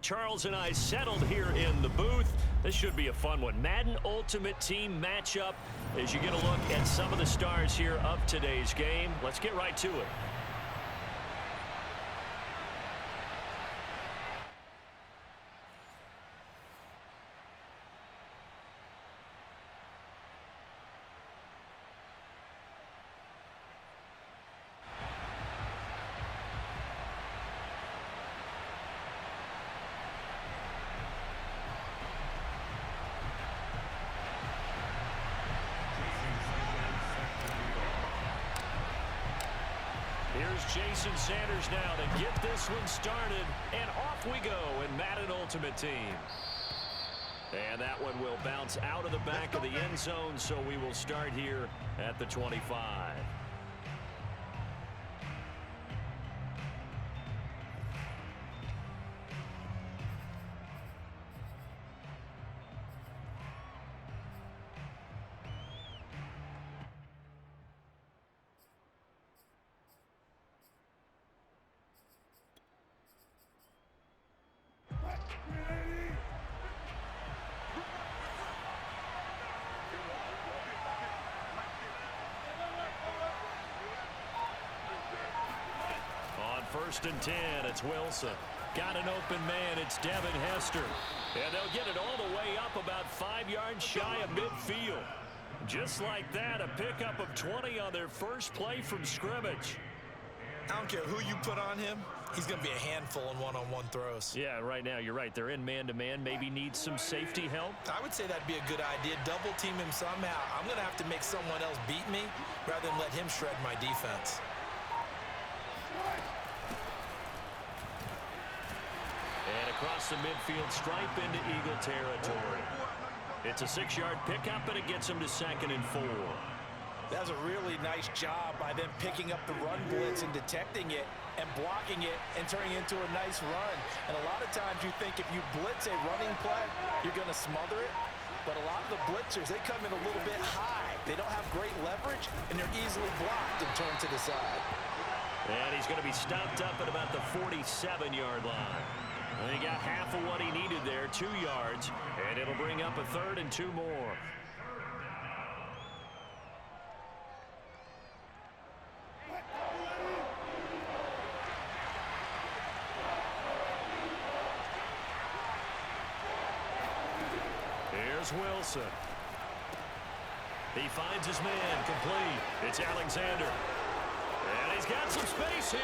Charles and I settled here in the booth. This should be a fun one. Madden Ultimate Team matchup as you get a look at some of the stars here of today's game. Let's get right to it. Here's Jason Sanders now to get this one started, and off we go in Madden Ultimate Team. And that one will bounce out of the back of the end zone, so we will start here at the 25. First and 10, it's Wilson. Got an open man, it's Devin Hester. And they'll get it all the way up about 5 yards shy of midfield. Just like that, a pickup of 20 on their first play from scrimmage. I don't care who you put on him, he's going to be a handful in one-on-one throws. Yeah, right now, you're right. They're in man-to-man, maybe need some safety help. I would say that'd be a good idea. Double team him somehow. I'm going to have to make someone else beat me rather than let him shred my defense. And across the midfield stripe into Eagle territory. It's a 6-yard pickup, and it gets them to 2nd and 4. That was a really nice job by them picking up the run blitz and detecting it and blocking it and turning it into a nice run. And a lot of times you think if you blitz a running play, you're going to smother it. But a lot of the blitzers, they come in a little bit high. They don't have great leverage, and they're easily blocked and turned to the side. And he's going to be stopped up at about the 47-yard line. And he got half of what he needed there, 2 yards, and it'll bring up a 3rd and 2 more. Here's Wilson. He finds his man complete. It's Alexander. And he's got some space here.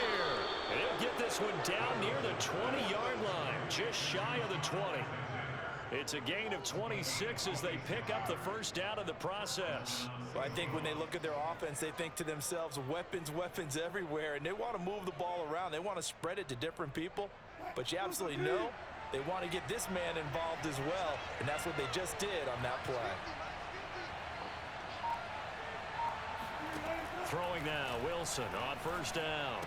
And he'll get this one down near the 20-yard line, just shy of the 20. It's a gain of 26 as they pick up the first down in the process. Well, I think when they look at their offense, they think to themselves, weapons, weapons everywhere, and they want to move the ball around. They want to spread it to different people, but you absolutely know they want to get this man involved as well, and that's what they just did on that play. Throwing now, Wilson on first down.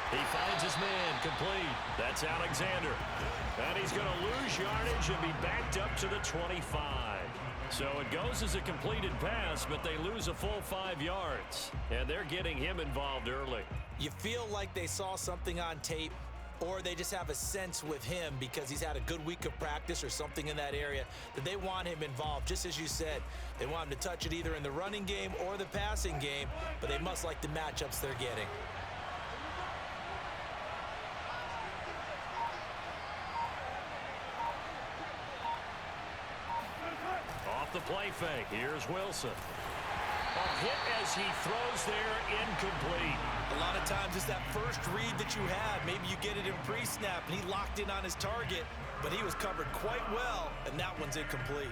He finds his man complete. That's Alexander. And he's going to lose yardage and be backed up to the 25. So it goes as a completed pass, but they lose a full 5 yards. And they're getting him involved early. You feel like they saw something on tape, or they just have a sense with him because he's had a good week of practice or something in that area that they want him involved. Just as you said, they want him to touch it either in the running game or the passing game, but they must like the matchups they're getting. Off the play fake, here's Wilson. A hit as he throws there, incomplete. A lot of times it's that first read that you have. Maybe you get it in pre-snap, and he locked in on his target, but he was covered quite well, and that one's incomplete.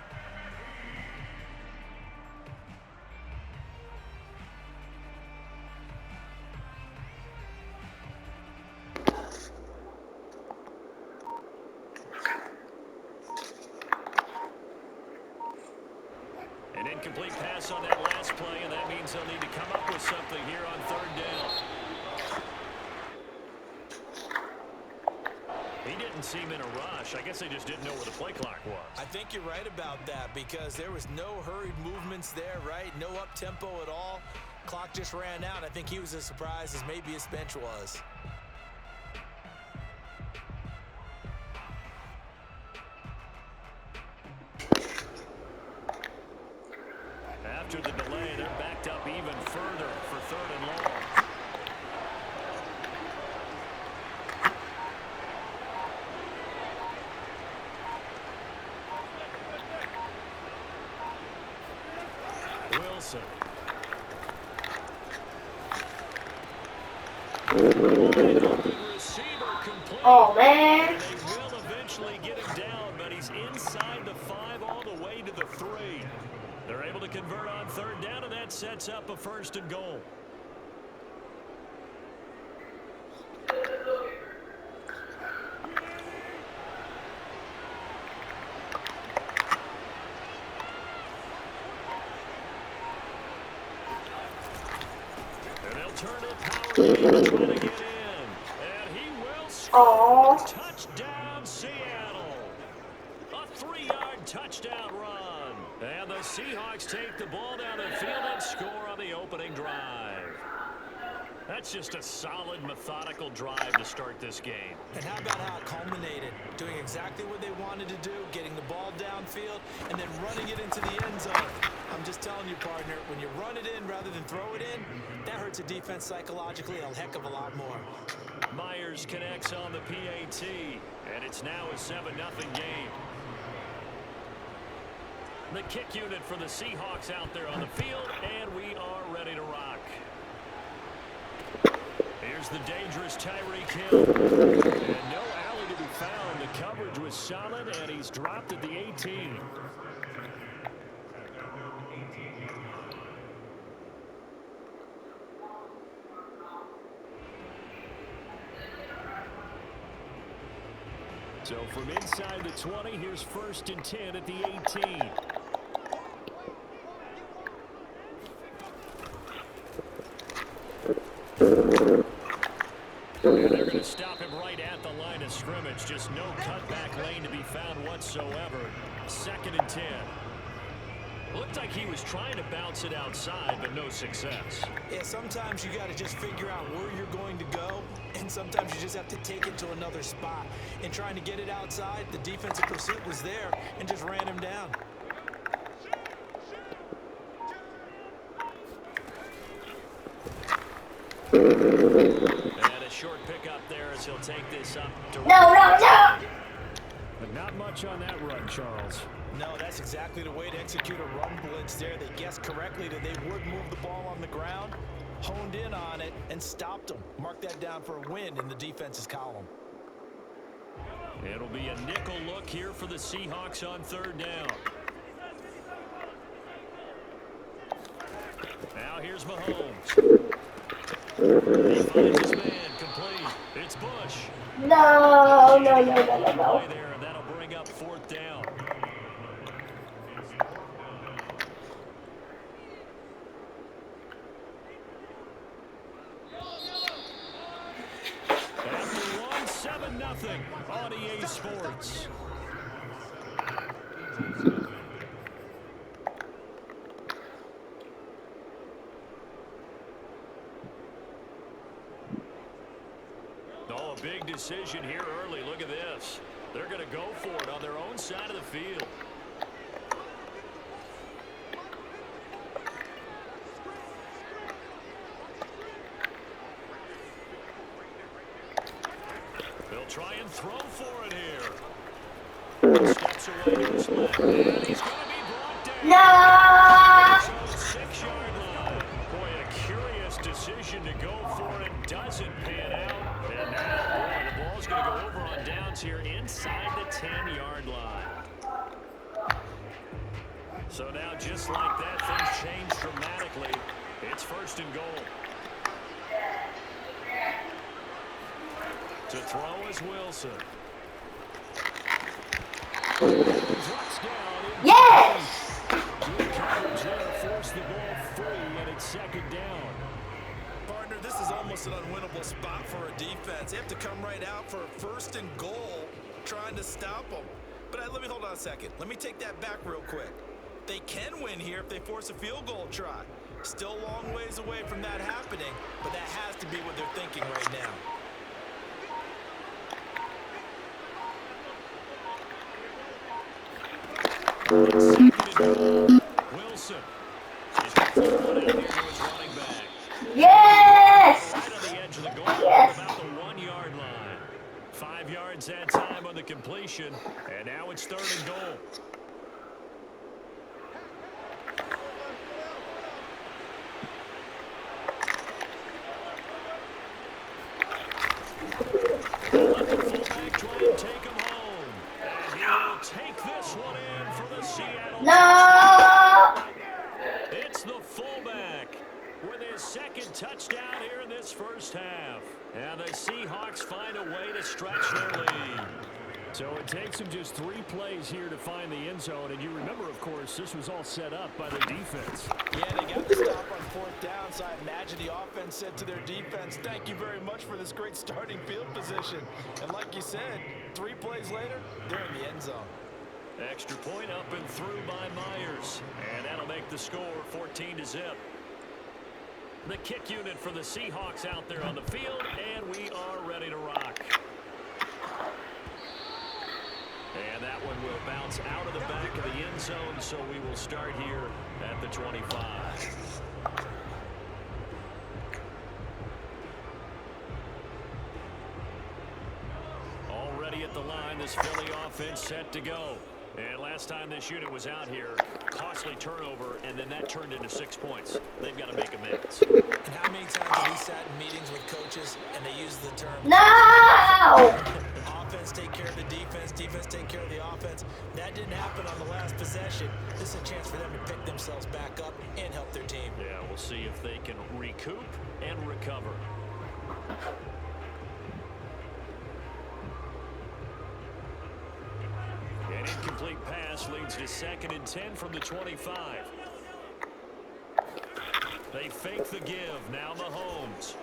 An incomplete pass on that last play, and that means they'll need to come up with something here on 3rd down. He didn't seem in a rush. I guess they just didn't know where the play clock was. I think you're right about that because there was no hurried movements there, right? No up-tempo at all. Clock just ran out. I think he was as surprised as maybe his bench was. delay. They're backed up even further for 3rd and long. Wilson. Oh, man. And they will eventually get him down, but he's inside the 5 all the way to the 3. They're able to convert on 3rd down, and that sets up a 1st and goal. Turn it power trying to get in. And he will score. Touchdown, Seattle. A 3-yard touchdown run. And the Seahawks take the ball down the field and score on the opening drive. That's just a solid, methodical drive to start this game. And how about how it culminated? Doing exactly what they wanted to do, getting the ball downfield, and then running it into the end zone. I'm just telling you, partner, when you run it in rather than throw it in, that hurts a defense psychologically a heck of a lot more. Myers connects on the PAT, and it's now a 7-0 game. The kick unit for the Seahawks out there on the field, and we are ready to rock. Here's the dangerous Tyreek Hill. And no alley to be found. The coverage was solid, and he's dropped at the 18. So from inside the 20, here's 1st and 10 at the 18. And they're going to stop him right at the line of scrimmage. Just no cutback lane to be found whatsoever. 2nd and 10. Looked like he was trying to bounce it outside, but no success. Yeah, sometimes you got to just figure out where you're going to go, and sometimes you just have to take it to another spot. In trying to get it outside, the defensive pursuit was there and just ran him down. And a short pickup there as he'll take this up. No. But not much on that run, Charles. No, that's exactly the way to execute a run blitz there. They guessed correctly that they would move the ball on the ground, honed in on it, and stopped them. Mark that down for a win in the defense's column. It'll be a nickel look here for the Seahawks on 3rd down. Now here's Mahomes. He finds his man complete. It's Bush. No. Play there, and that'll bring up 4th down. After 7-0 on EA Sports. Oh, a big decision here early. Look at this. They're going to go for it on their own side of the field. They'll try and throw for it here. Steps away to his left, and he's going to be brought down. No! 6-yard line. Boy, a curious decision to go for it. Doesn't pan out. And now, boy, the ball's going to go over on downs here inside the 10-yard line. So now, just like that, things change dramatically. It's 1st and goal. To throw is Wilson. Yes! Good coverage there, force the ball free, and it's 2nd down. Partner, this is almost an unwinnable spot for a defense. They have to come right out for a 1st and goal, trying to stop them. But let me hold on a second. Let me take that back real quick. They can win here if they force a field goal try. Still a long ways away from that happening, but that has to be what they're thinking right now. Wilson. He's got 3 this one out here to its running back. Yes! Right on the edge of the goal line, Yes! about the 1-yard line. 5 yards that time on the completion, and now it's 3rd and goal. Let the fullback try and take him home. And he will take this one in for the Seattle. No! It's the fullback with his 2nd touchdown here in this first half. And the Seahawks find a way to stretch their lead. So it takes them just 3 plays here to find the end zone. And you remember, of course, this was all set up by the defense. Yeah, they got the stop on 4th down, so I imagine the offense said to their defense, thank you very much for this great starting field position. And like you said, 3 plays later, they're in the end zone. Extra point up and through by Myers. And that'll make the score 14-0. The kick unit for the Seahawks out there on the field, and we are ready to rock. And that one will bounce out of the back of the end zone, so we will start here at the 25. Already at the line, this Philly offense set to go. And last time this unit was out here, costly turnover, and then that turned into 6 points. They've got to make amends. And how many times have we sat in meetings with coaches and they use the term, No! offense take care of the defense, defense take care of the offense? That didn't happen on the last possession. This is a chance for them to pick themselves back up and help their team. Yeah, we'll see if they can recoup and recover. An incomplete pass leads to 2nd and 10 from the 25. They fake the give. Now Mahomes.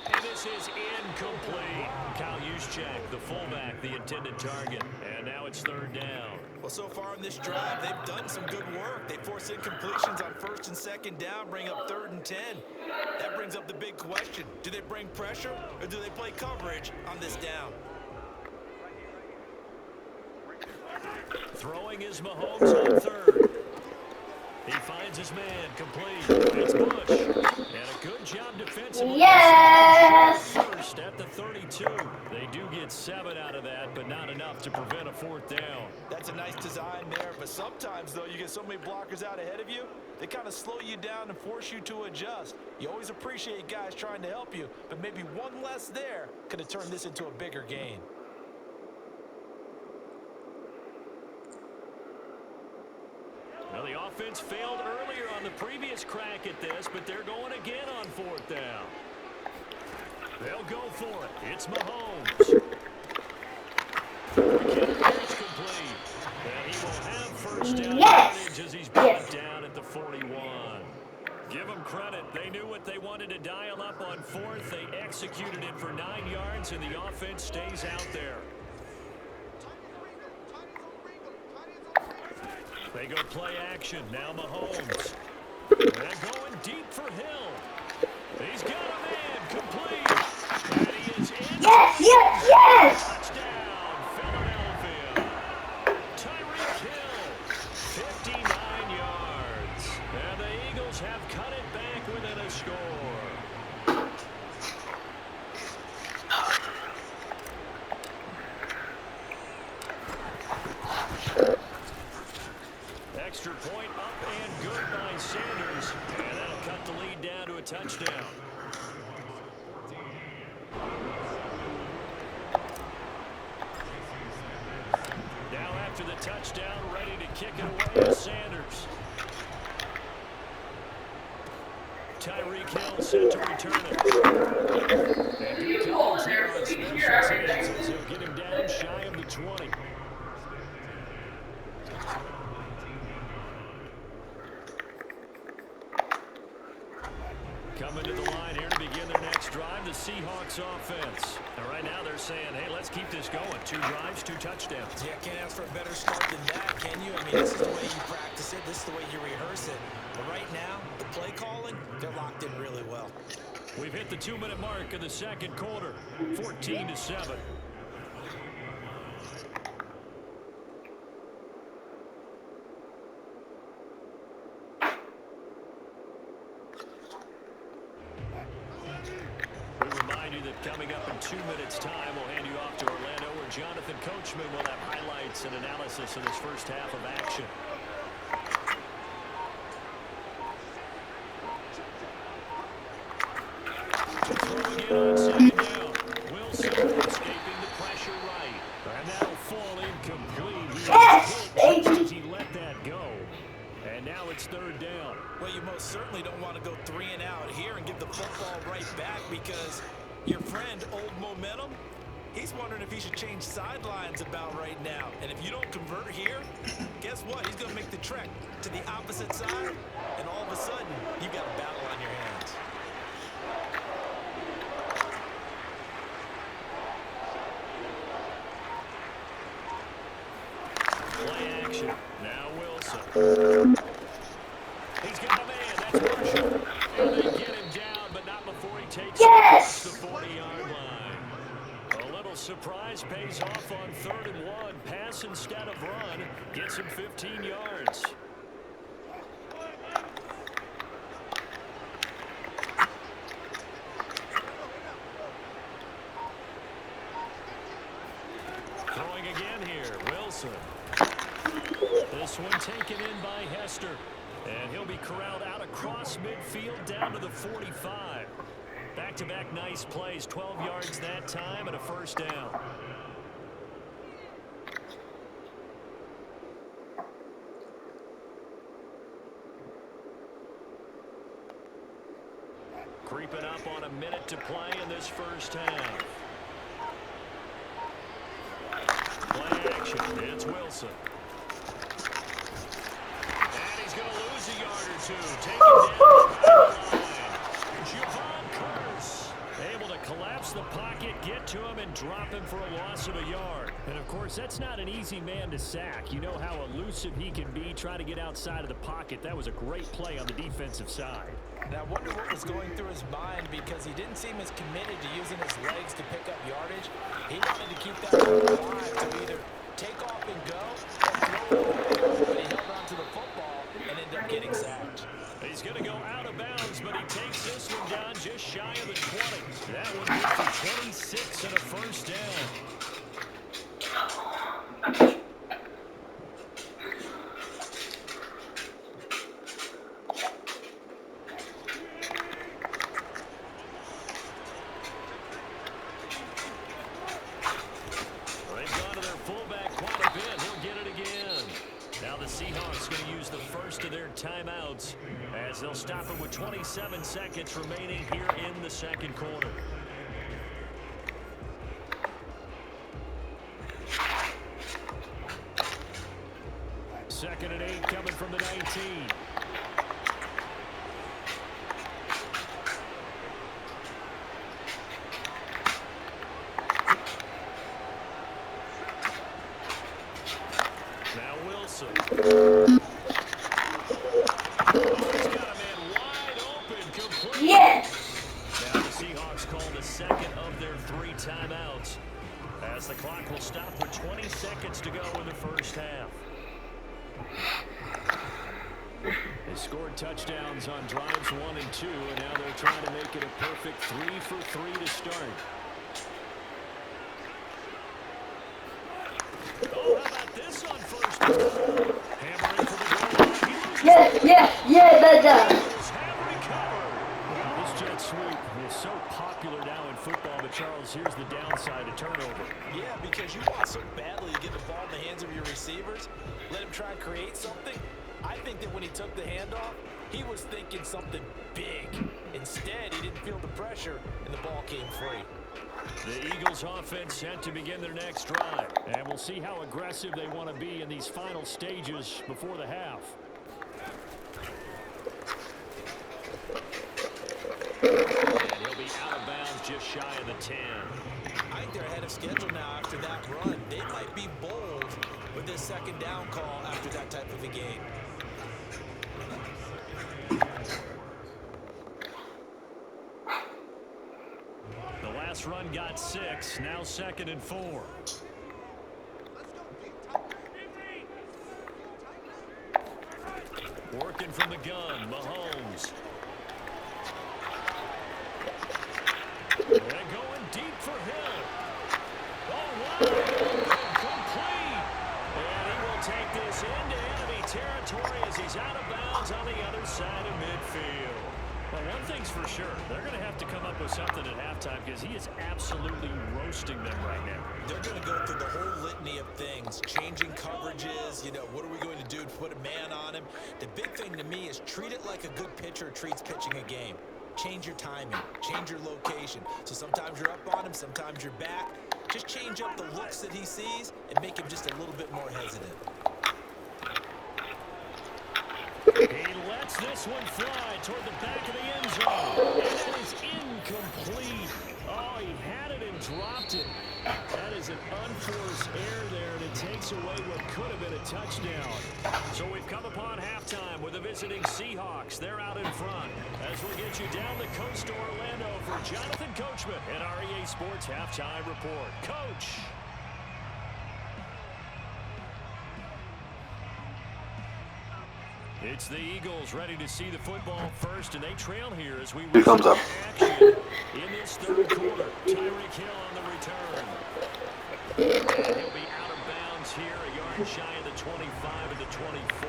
And this is incomplete. Kyle Juszczyk, the fullback, the intended target. And now it's 3rd down. Well, so far in this drive, they've done some good work. They force incompletions on 1st and 2nd down, bring up 3rd and 10. That brings up the big question. Do they bring pressure or do they play coverage on this down? Throwing is Mahomes on 3rd. He finds his man, complete. It's Bush. And a good job defensively. Yes! First at the 32. They do get 7 out of that, but not enough to prevent a 4th down. That's a nice design there, but sometimes, though, you get so many blockers out ahead of you, they kind of slow you down and force you to adjust. You always appreciate guys trying to help you, but maybe one less there could have turned this into a bigger gain. Well, the offense failed earlier on the previous crack at this, but they're going again on 4th down. They'll go for it. It's Mahomes. It's complete. And he will have 1st down advantage as he's brought down at the 41. Give them credit. They knew what they wanted to dial up on 4th. They executed it for 9 yards, and the offense stays out there. They go play action. Now Mahomes. And going deep for Hill. He's got a man complete. And he is in. Yes, yes, yes! Touchdown, Philadelphia. Tyreek Hill, 59 yards. And the Eagles have cut it back within a score. Extra point up and good by Sanders. And that'll cut the lead down to a touchdown. Now after the touchdown, ready to kick it away is Sanders. Tyreek Hill set to return it. And good calls here on special teams as he'll get him down shy of the 20. Coming to the line here to begin their next drive, the Seahawks offense. And right now they're saying, hey, let's keep this going. 2 drives, 2 touchdowns. Yeah, can't ask for a better start than that, can you? I mean, this is the way you practice it. This is the way you rehearse it. But right now, the play calling, they're locked in really well. We've hit the 2-minute mark of the 2nd quarter, 14-7. it coming up in 2 minutes' time. We'll hand you off to Orlando, where Jonathan Coachman will have highlights and analysis of this first half of action. Throwing it on second down. Wilson escaping the pressure right. And that'll fall incomplete. Yes, baby. He let that go. And now it's third down. Well, you most certainly don't want to go 3 and out here and give the football right back, because your friend, Old Momentum, he's wondering if he should change sidelines about right now. And if you don't convert here, guess what? He's going to make the trek to the opposite side, and all of a sudden, you've got a battle on your hands. Play action. Now Wilson. He's got a man. That's Marshall. And they get him down, but not before he takes Yes! the 40-yard line. A little surprise pays off on 3rd and 1. Pass instead of run. Gets him 15 yards. Throwing again here. Wilson. This one taken in by Hester. And he'll be corralled out across midfield down to the 45. Back-to-back nice plays. 12 yards that time and a first down. Creeping up on a minute to play in this first half. Play action. It's Wilson. And he's going to lose a yard or two. Taken down the line. Javon Curse able to collapse the pocket, get to him, and drop him for a loss of a yard. And, of course, that's not an easy man to sack. You know how elusive he can be trying to get outside of the pocket. That was a great play on the defensive side. And I wonder what was going through his mind, because he didn't seem as committed to using his legs to pick up yardage. He wanted to keep that alive to either take off and go or throw it away. But he held on to the football and ended up getting sacked. He's going to go out of bounds, but he takes this one down just shy of the 20. That one gets to 26 and a first down. They've gone to their fullback quite a bit. He'll get it again. Now the Seahawks going to use the first of their timeouts as they'll stop it with 27 seconds remaining here in the second quarter. Second and 8 coming from the 19. Now Wilson. Oh, he's got a man wide open. Complete. Yes! Now the Seahawks call the second of their 3 timeouts as the clock will stop with 20 seconds to go in the first half. They scored touchdowns on drives 1 and 2, and now they're trying to make it a perfect 3 for 3 to start. Oh, how about this on first down? Hammering for the goal line. Yes, Have recovered. This jet sweep is so popular now in football, but Charles, here's the downside to turnover. Yeah, because you want so badly to get the ball in the hands of your receivers, let him try and create something. I think that when he took the handoff, he was thinking something big. Instead, he didn't feel the pressure, and the ball came free. The Eagles offense set to begin their next drive, and we'll see how aggressive they want to be in these final stages before the half. And he'll be out of bounds just shy of the 10. I think they're ahead of schedule now after that run. They might be bold with this second down call after that type of a game. The last run got 6, now 2nd and 4. Working from the gun, Mahomes. And going territory as he's out of bounds on the other side of midfield. Well, one thing's for sure. They're going to have to come up with something at halftime because he is absolutely roasting them right now. They're going to go through the whole litany of things, changing coverages, what are we going to do to put a man on him? The big thing to me is treat it like a good pitcher treats pitching a game. Change your timing, change your location. So sometimes you're up on him, sometimes you're back. Just change up the looks that he sees and make him just a little bit more hesitant. He lets this one fly toward the back of the end zone. And that is incomplete. Oh, he had it and dropped it. That is an unforced error there, and it takes away what could have been a touchdown. So we've come upon halftime with the visiting Seahawks. They're out in front. As we'll get you down the coast to Orlando for Jonathan Coachman and our EA Sports Halftime Report. Coach. It's the Eagles ready to see the football first, and they trail here as we resume action in this third quarter. Tyreek Hill on the return. And he'll be out of bounds here, a yard shy of the 25 of the 24.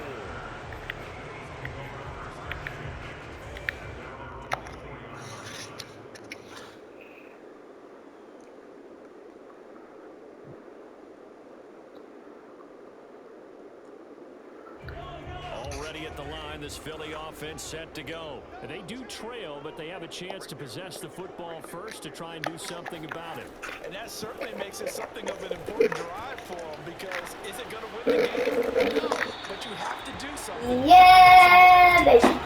Already at the line, this Philly offense set to go. They do trail, but they have a chance to possess the football first to try and do something about it. And that certainly makes it something of an important drive for them, because is it going to win the game? No, but you have to do something. Yeah, baby.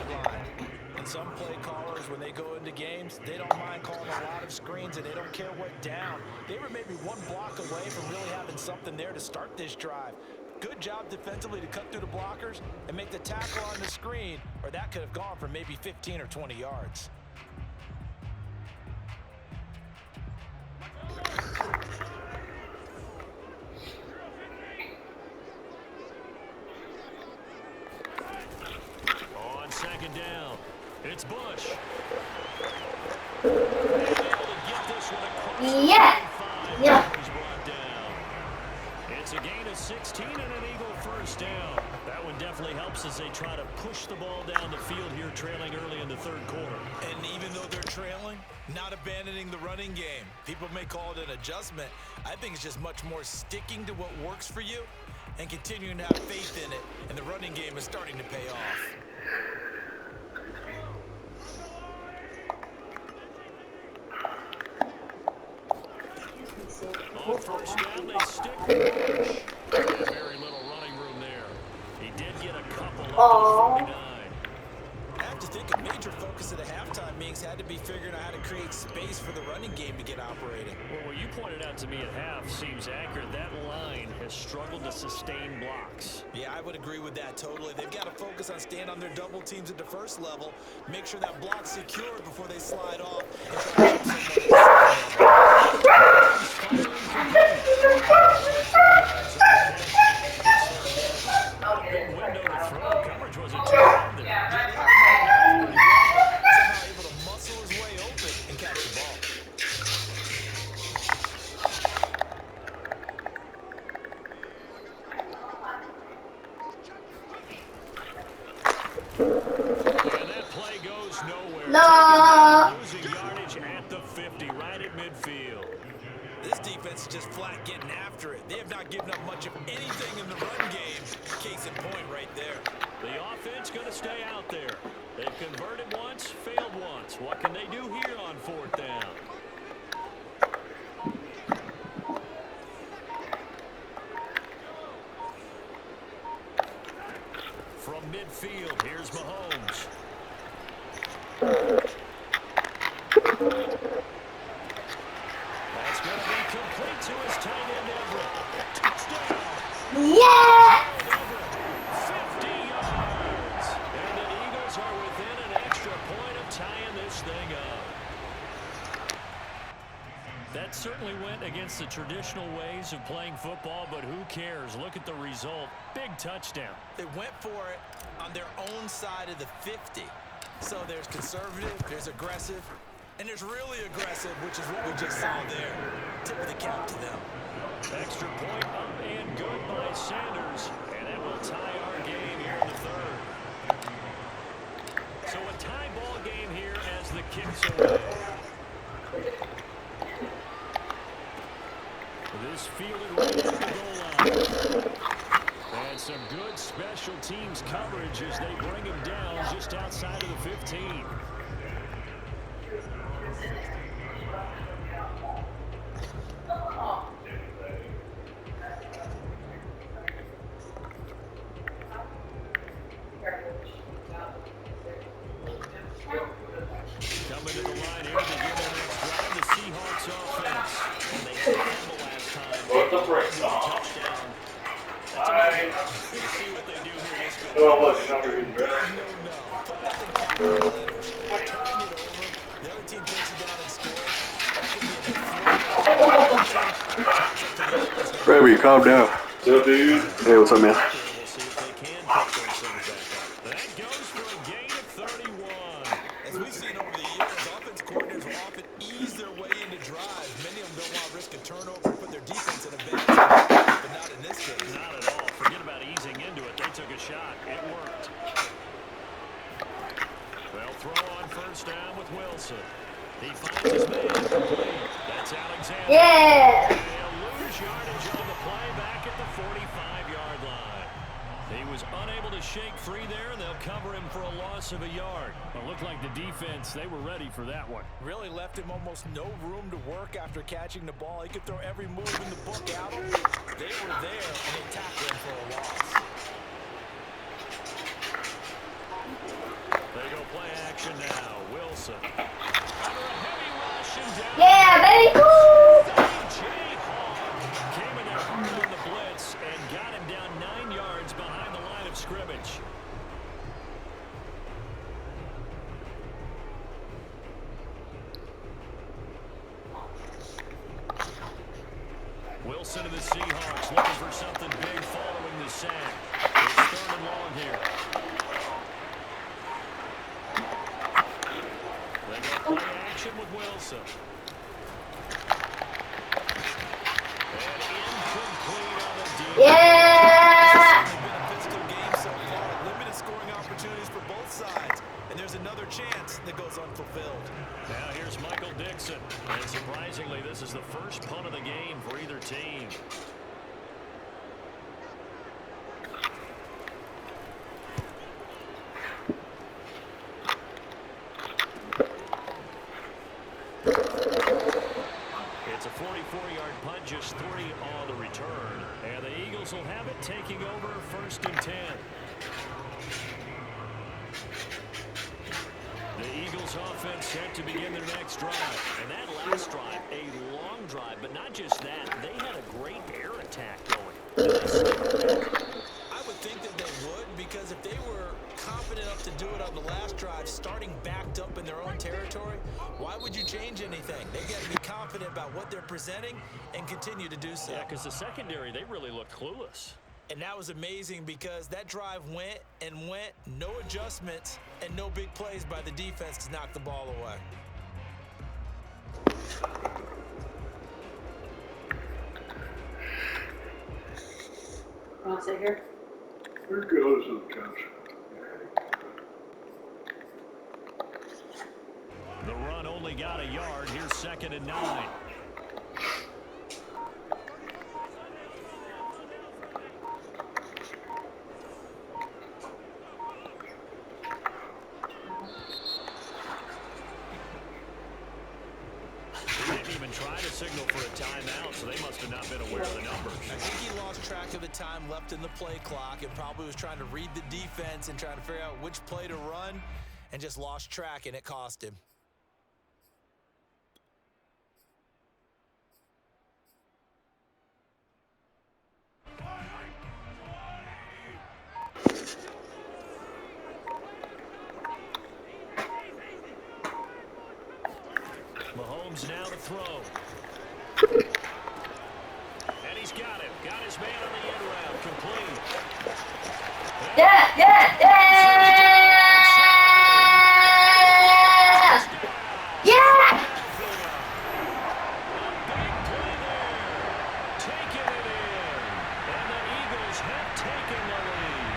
And some play callers, when they go into games, they don't mind calling a lot of screens, and they don't care what down. They were maybe one block away from really having something there to start this drive. Good job defensively to cut through the blockers and make the tackle on the screen, or that could have gone for maybe 15 or 20 yards. On second down, it's Bush. And able to get this one across Yeah. the 25. Yeah. He's brought down. It's a gain of 16 and an Eagle first down. That one definitely helps as they try to push the ball down the field here, trailing early in the third quarter. And even though they're trailing, not abandoning the running game. People may call it an adjustment. I think it's just much more sticking to what works for you and continuing to have faith in it. And the running game is starting to pay off. On first down, they stick with Bush. Very little running room there. He did get a couple up to the 49. I have to think a major focus at the halftime meetings had to be figuring out how to create space for the running game to get operating. Well, what you pointed out to me at half seems accurate. That line has struggled to sustain blocks. Yeah, I would agree with that totally. They've got to focus on staying on their double teams at the first level, make sure that block's secured before they slide off, and try to chip Big window to throw. Coverage wasn't too bad there. Somehow able to muscle his way open and catch the ball. And that play goes nowhere. No. Losing yardage at the 50, right at midfield. This defense is just flat getting after it. They have not given up much of anything in the run game. Case in point right there. The offense going to stay out there. They've converted once, failed once. What can they do here on fourth down? From midfield, here's Mahomes. That's going to be complete to his tight end, Everett. Touchdown! Yeah. 50 yards. And the Eagles are within an extra point of tying this thing up. That certainly went against the traditional ways of playing football, but who cares? Look at the result. Big touchdown. They went for it on their own side of the 50. So there's conservative, there's aggressive, and there's really aggressive, which is what we just saw there. Tip of the cap to them. Extra point up and good by Sanders. And that will tie our game here in the third. So a tie ball game here as the kick's away. This fielded right at the goal line. And some good special teams coverage as they bring him down just outside of the 15. Coming to the line here to begin their next drive, the Seahawks offense. And they had the handle last time. What's the break song? Touchdown. That's amazing. We'll see what they do here this go. Oh, look, it's not really good. Turning it over. The other team takes it down and scores. Ravi, calm down. So, dude. Hey, what's up, man? We'll see if they can pick those things back up. That goes for a gain of 31. As we've seen over the years, offense coordinators will often ease their way into drives. Many of them don't want to risk a turnover and put their defense in a bad spot, but not in this case. Not at all. Forget about easing into it. They took a shot. It worked. They'll throw on first down with Wilson. He finds his man complete. That's Alexander. Yeah. They'll lose yardage on the play back at the 45-yard line. He was unable to shake free there, and they'll cover him for a loss of a yard. It looked like the defense, they were ready for that one. Really left him almost no room to work after catching the ball. He could throw every move in the book at him. They were there, and they tackled him for a loss. They go play action now. Wilson. Under a heavy rush and down. Yeah, baby. Woo. Came in there hard on the blitz and got him down 9 yards behind the line of scrimmage. Wilson of the Seahawks looking for something big following the sack. It's 3rd and long here. They go play action with Wilson. And incomplete on the deep. Yeah. It's been a physical game so far. Limited scoring opportunities for both sides. And there's another chance that goes unfulfilled. Now here's Michael Dixon. And surprisingly, this is the first punt of the game for either team. It's a 44-yard punt, just 3 on the return. And the Eagles will have it, taking over 1st and 10. The Eagles offense set to begin their next drive. And that last drive, a long drive, but not just that. They had a great air attack going. I would think that they would, because if they were confident enough to do it on the last drive, starting backed up in their own territory, why would you change anything? They've got to be confident about what they're presenting and continue to do so. Yeah, because the secondary, they really looked clueless. And that was amazing because that drive went and went, no adjustments, and no big plays by the defense to knock the ball away. Want to sit here? Where goes the couch? The run only got a yard. Here's 2nd and 9. He didn't even try to signal for a timeout, so they must have not been aware of the numbers. I think he lost track of the time left in the play clock and probably was trying to read the defense and trying to figure out which play to run and just lost track, and it cost him. Mahomes now to throw. And he's got him. Got his man on the end round. Complete. Yeah, yeah, yeah. Yeah. Big play there. Taking it in. And the Eagles have taken the lead.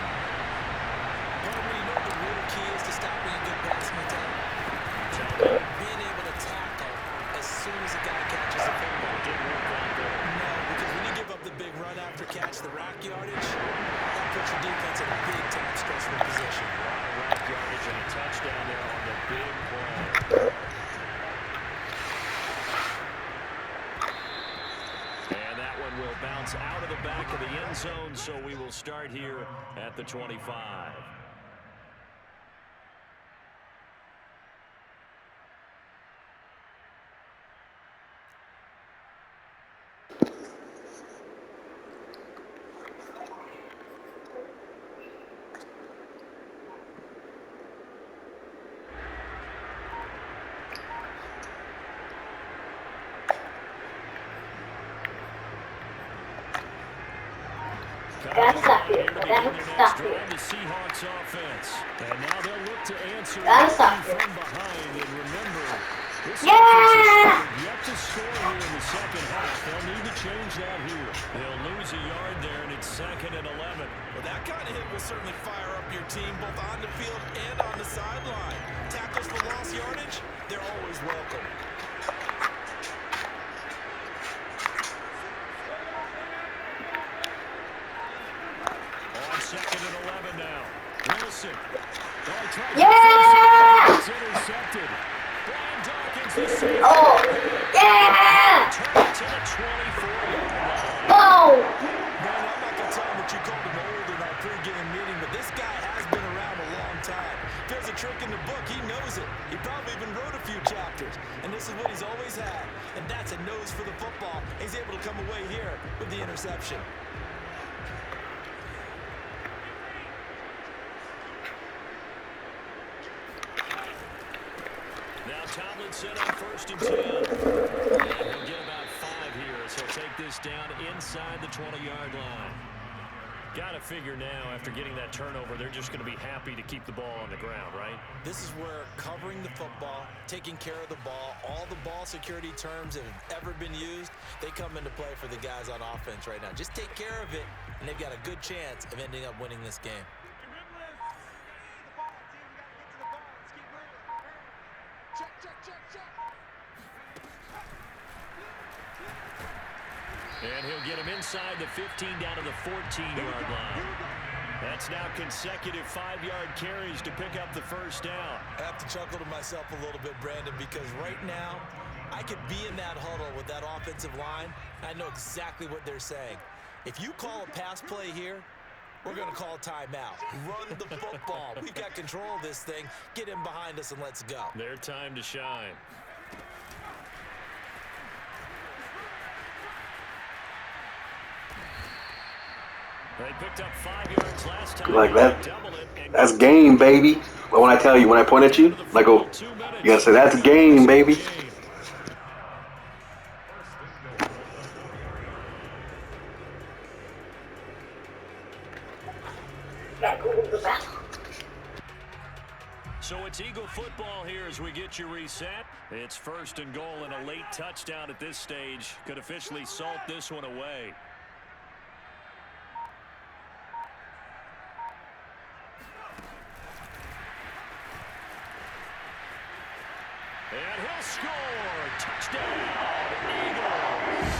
end zone, so we will start here at the 25. Gotta stop here. Gotta stop here. The Seahawks offense. And now they'll look to answer Gotta stop here. from behind. And remember, this Yeah! offense is yet to score here in the second half. They'll need to change that here. They'll lose a yard there, and it's 2nd and 11. Well, that kind of hit will certainly fire up your team both on the field and on the sideline. Tackles for lost yardage, they're always welcome. On 2nd and 11 now. Wilson. Yeah! It's intercepted. Brian Dawkins, the safety. Oh! Yeah! Turn to the 24-yard line. Oh! Man, I'm not going to tell him that you called him old in our pregame meeting, but this guy has been around a long time. If there's a trick in the book, he knows it. He probably even wrote a few chapters. And this is what he's always had. And that's a nose for the football. He's able to come away here with the interception. Now Tomlinson on 1st and 10. And he'll get about 5 here, so he'll take this down inside the 20-yard line. Got to figure now, after getting that turnover, they're just going to be happy to keep the ball on the ground, right? This is where covering the football, taking care of the ball, all the ball security terms that have ever been used, they come into play for the guys on offense right now. Just take care of it, and they've got a good chance of ending up winning this game. And he'll get him inside the 15 down to the 14-yard line. That's now consecutive 5-yard carries to pick up the first down. I have to chuckle to myself a little bit, Brandon, because right now I could be in that huddle with that offensive line. I know exactly what they're saying. If you call a pass play here, we're going to call timeout. Run the football. We've got control of this thing. Get in behind us and let's go. Their time to shine. They picked up 5 yards last time. Like that. That's game, baby. But when I tell you, when I point at you, I go, you gotta say, that's game, baby. So it's Eagle football here as we get you reset. It's 1st and goal, and a late touchdown at this stage could officially salt this one away. And he'll score. Touchdown, Eagles.